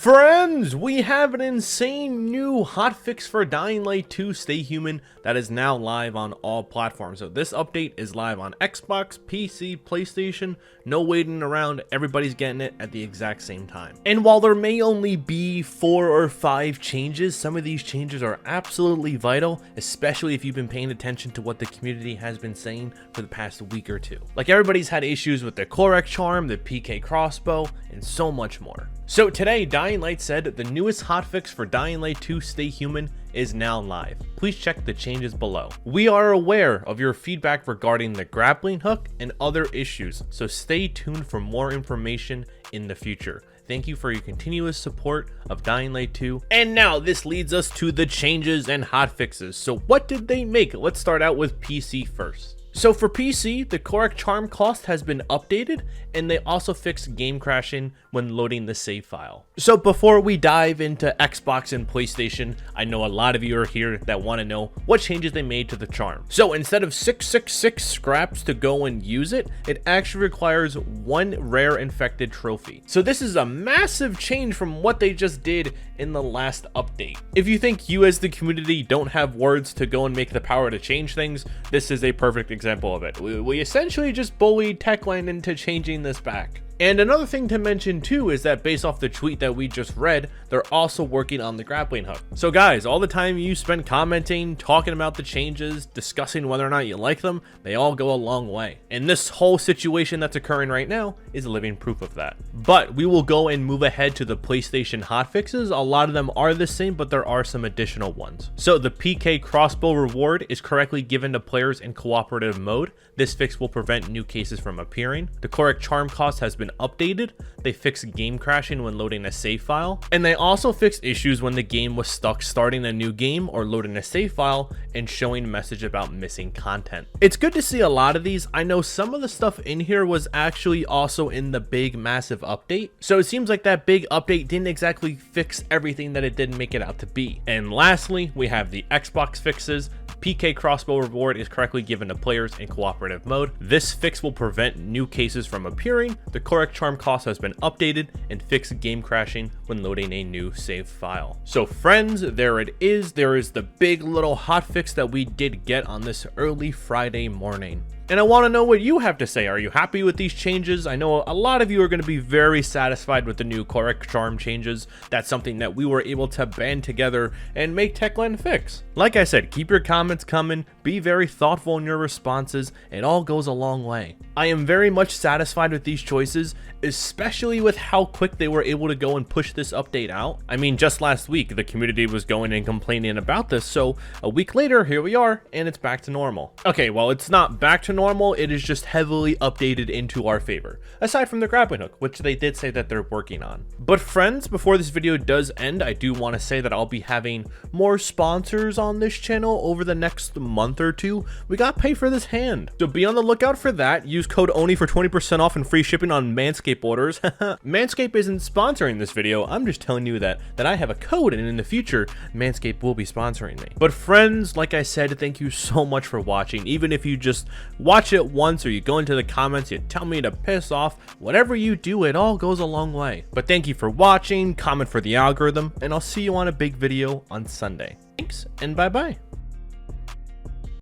Friends, we have an insane new hotfix for Dying Light 2 Stay Human that is now live on all platforms. So this update is live on Xbox, PC, PlayStation, no waiting around, everybody's getting it at the exact same time. And while there may only be 4 or 5 changes, some of these changes are absolutely vital, especially if you've been paying attention to what the community has been saying for the past week or two. Like everybody's had issues with the Korek charm, the PK crossbow, and so much more. So today, Dying Light said the newest hotfix for Dying Light 2 Stay Human is now live. Please check the changes below. We are aware of your feedback regarding the grappling hook and other issues, so stay tuned for more information in the future. Thank you for your continuous support of Dying Light 2. And now this leads us to the changes and hotfixes. So what did they make? Let's start out with PC first. So for PC, the Korek charm cost has been updated, and they also fixed game crashing when loading the save file. So before we dive into Xbox and PlayStation, I know a lot of you are here that want to know what changes they made to the charm. So instead of 666 scraps to go and use it, it actually requires 1 rare infected trophy. So this is a massive change from what they just did in the last update. If you think you as the community don't have words to go and make the power to change things, this is a perfect example of it. We essentially just bullied Techland into changing this back. And another thing to mention too is that based off the tweet that we just read, they're also working on the grappling hook. So guys, all the time you spend commenting, talking about the changes, discussing whether or not you like them, they all go a long way. And this whole situation that's occurring right now is living proof of that. But we will go and move ahead to the PlayStation hotfixes. A lot of them are the same, but there are some additional ones. So the PK crossbow reward is correctly given to players in cooperative mode. This fix will prevent new cases from appearing. The Korek charm cost has been updated. They fixed game crashing when loading a save file, and they also fixed issues when the game was stuck starting a new game or loading a save file and showing a message about missing content. It's good to see a lot of these. I know some of the stuff in here was actually also in the big massive update, so it seems like that big update didn't exactly fix everything that it didn't make it out to be. And lastly, we have the Xbox fixes. PK crossbow reward is correctly given to players in cooperative mode. This fix will prevent new cases from appearing. The Korek charm cost has been updated and fixed game crashing when loading a new save file. So friends, there it is. There is the big little hotfix that we did get on this early Friday morning. And I want to know what you have to say. Are you happy with these changes? I know a lot of you are going to be very satisfied with the new Korek charm changes. That's something that we were able to band together and make Techland fix. Like I said, keep your comments coming. Be very thoughtful in your responses. It all goes a long way. I am very much satisfied with these choices, especially with how quick they were able to go and push this update out. I mean, just last week, the community was going and complaining about this. So a week later, here we are, and it's back to normal. Okay, well, it's not back to normal, it is just heavily updated into our favor, aside from the grappling hook, which they did say that they're working on. But friends, before this video does end, I do want to say that I'll be having more sponsors on this channel over the next month or two. We got pay for this hand, so be on the lookout for that. Use code ONI for 20% off and free shipping on Manscaped orders. Manscaped isn't sponsoring this video, I'm just telling you that I have a code, and in the future Manscaped will be sponsoring me. But friends, like I said, thank you so much for watching. Even if you just watch it once or you go into the comments, you tell me to piss off, whatever you do, it all goes a long way. But thank you for watching, comment for the algorithm, and I'll see you on a big video on Sunday. Thanks, and bye bye.